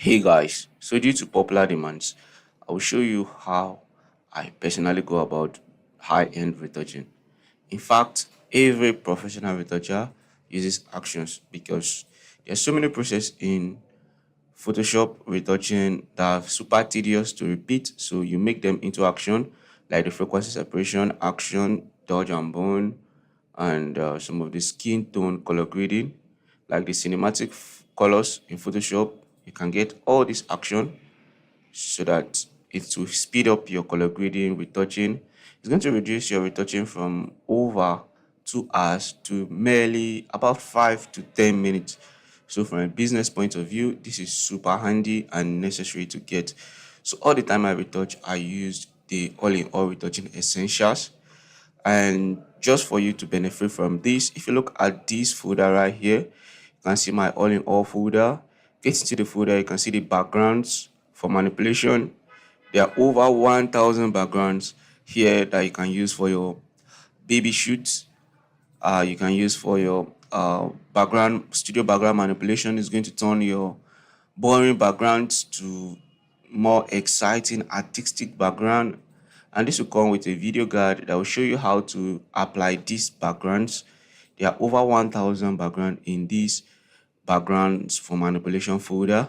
Hey guys, so due to popular demands, I will show you how I personally go about high-end retouching. In fact, every professional retoucher uses actions because there's so many processes in Photoshop retouching that are super tedious to repeat, so you make them into action, like the frequency separation, action, dodge and burn, and some of the skin tone color grading, like the cinematic colors in Photoshop. You can get all this action so that it will speed up your color grading, retouching. It's going to reduce your retouching from over 2 hours to merely about 5 to 10 minutes. So from a business point of view, this is super handy and necessary to get. So all the time I retouch, I use the all-in-all retouching essentials. And just for you to benefit from this, if you look at this folder right here, you can see my all-in-all folder. Get into the folder, you can see the backgrounds for manipulation. There are over 1,000 backgrounds here that you can use for your baby shoots. You can use for your studio background manipulation. Is going to turn your boring backgrounds to more exciting artistic background. And this will come with a video guide that will show you how to apply these backgrounds. There are over 1,000 backgrounds in these backgrounds for manipulation folder.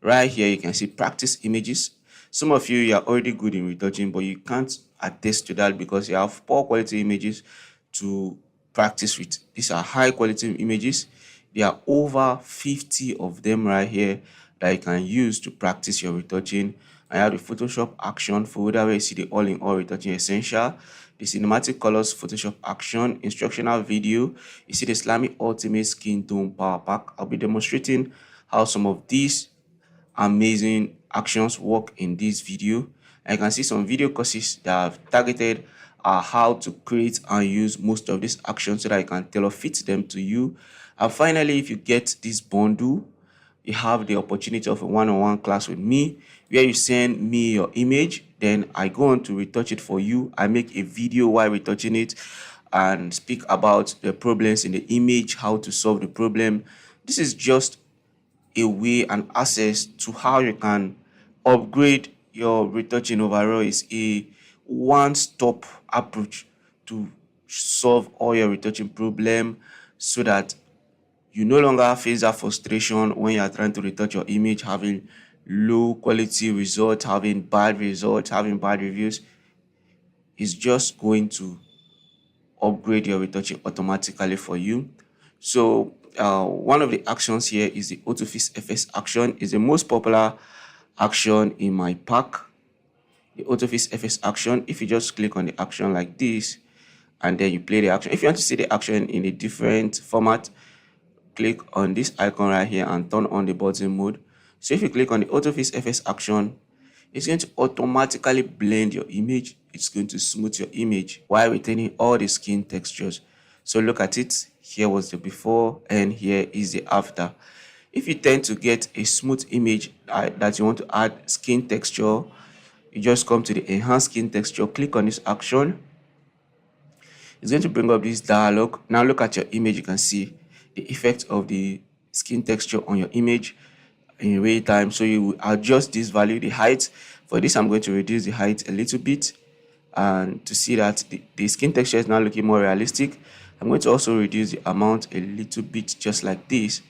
Right here, you can see practice images. Some of you are already good in retouching, but you can't attest to that because you have poor quality images to practice with. These are high quality images. There are over 50 of them right here that you can use to practice your retouching. I have the Photoshop action folder where you see the all-in-all retouching essential, the cinematic colors Photoshop action, instructional video. You see the Slammy Ultimate Skin Tone Power Pack. I'll be demonstrating how some of these amazing actions work in this video. I can see some video courses that have targeted how to create and use most of these actions so that I can tailor fit them to you. And finally, if you get this bundle, you have the opportunity of a one-on-one class with me where you send me your image, then I go on to retouch it for you. I make a video while retouching it and speak about the problems in the image, how to solve the problem. This is just a way and access to how you can upgrade your retouching overall. Is a one-stop approach to solve all your retouching problem so that you no longer face that frustration when you are trying to retouch your image, having low quality results, having bad results, having bad reviews. It's just going to upgrade your retouching automatically for you. So one of the actions here is the Autofix FS action. Is the most popular action in my pack. The Autofix FS action, if you just click on the action like this and then you play the action. If you want to see the action in a different format, click on this icon right here and turn on the button mode. So if you click on the Autofix FS action, it's going to automatically blend your image. It's going to smooth your image while retaining all the skin textures. So look at it. Here was the before and here is the after. If you tend to get a smooth image that you want to add skin texture, you just come to the enhance skin texture, click on this action. It's going to bring up this dialog. Now look at your image. You can see the effect of the skin texture on your image in real time. So you will adjust this value, the height. For this, I'm going to reduce the height a little bit. And to see that the skin texture is now looking more realistic, I'm going to also reduce the amount a little bit, just like this.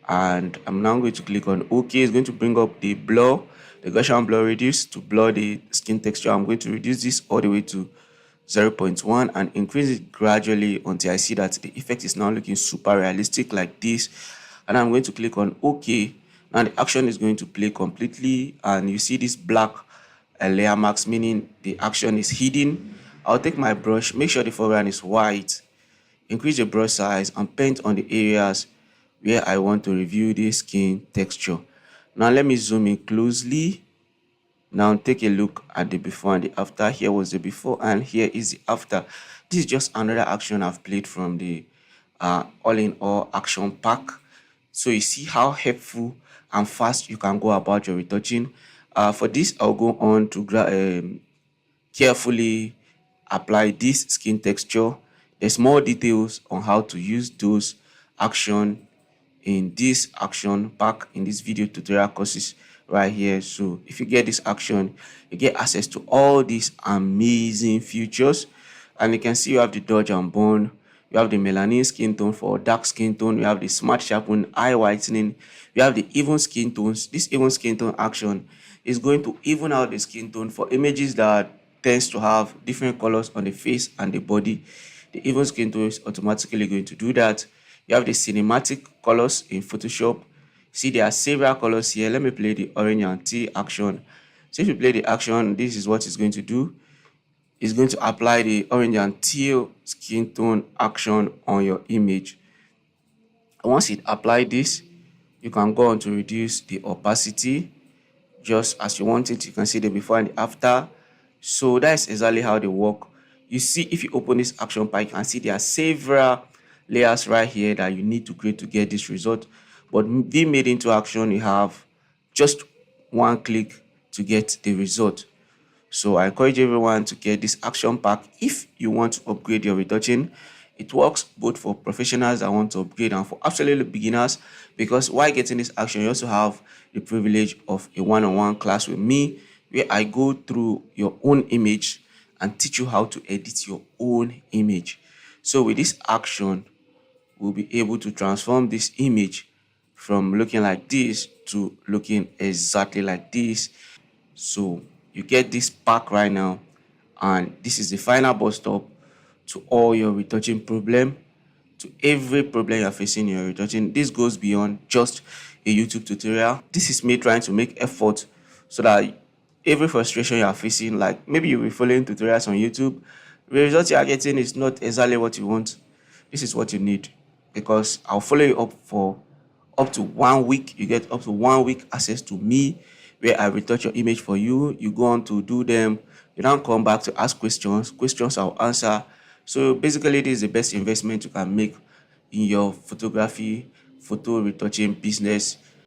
And I'm now going to click on OK. It's going to bring up the blur, the Gaussian blur reduce to blur the skin texture. I'm going to reduce this all the way to 0.1 and increase it gradually until I see that the effect is now looking super realistic like this. And I'm going to click on OK. Now the action is going to play completely and you see this black layer marks, meaning the action is hidden. I'll take my brush, make sure the foreground is white, increase the brush size and paint on the areas where I want to review the skin texture. Now let me zoom in closely. Now take a look at the before and the after. Here was the before and here is the after. This is just another action I've played from the all-in-all action pack. So you see how helpful and fast you can go about your retouching. For this, I'll go on to carefully apply this skin texture. There's more details on how to use those action in this action pack in this video tutorial courses right here. So if you get this action, you get access to all these amazing features. And you can see you have the dodge and burn, you have the melanin skin tone for dark skin tone, you have the smart sharpen, eye whitening, you have the even skin tones. This even skin tone action is going to even out the skin tone for images that tends to have different colors on the face and the body. The even skin tone is automatically going to do that. You have the cinematic colors in Photoshop. See, there are several colors here. Let me play the orange and tea action. So if you play the action, this is what it's going to do. It's going to apply the orange and teal skin tone action on your image. Once it applied this, you can go on to reduce the opacity just as you want it. You can see the before and the after. So that's exactly how they work. You see, if you open this action pack, you can see there are several layers right here that you need to create to get this result. But being made into action, you have just one click to get the result. So I encourage everyone to get this action pack if you want to upgrade your retouching. It works both for professionals that want to upgrade and for absolutely beginners, because while getting this action, you also have the privilege of a one-on-one class with me where I go through your own image and teach you how to edit your own image. So with this action, we'll be able to transform this image from looking like this to looking exactly like this. So you get this pack right now, and this is the final bus stop to all your retouching problem, to every problem you're facing in your retouching. This goes beyond just a YouTube tutorial. This is me trying to make effort so that every frustration you are facing, like maybe you'll be following tutorials on YouTube, the result you are getting is not exactly what you want. This is what you need, because I'll follow you up for up to 1 week. You get up to 1 week access to me where I retouch your image for you. You go on to do them. You don't come back to ask questions. Questions I'll answer. So basically, this is the best investment you can make in your photography, photo retouching business.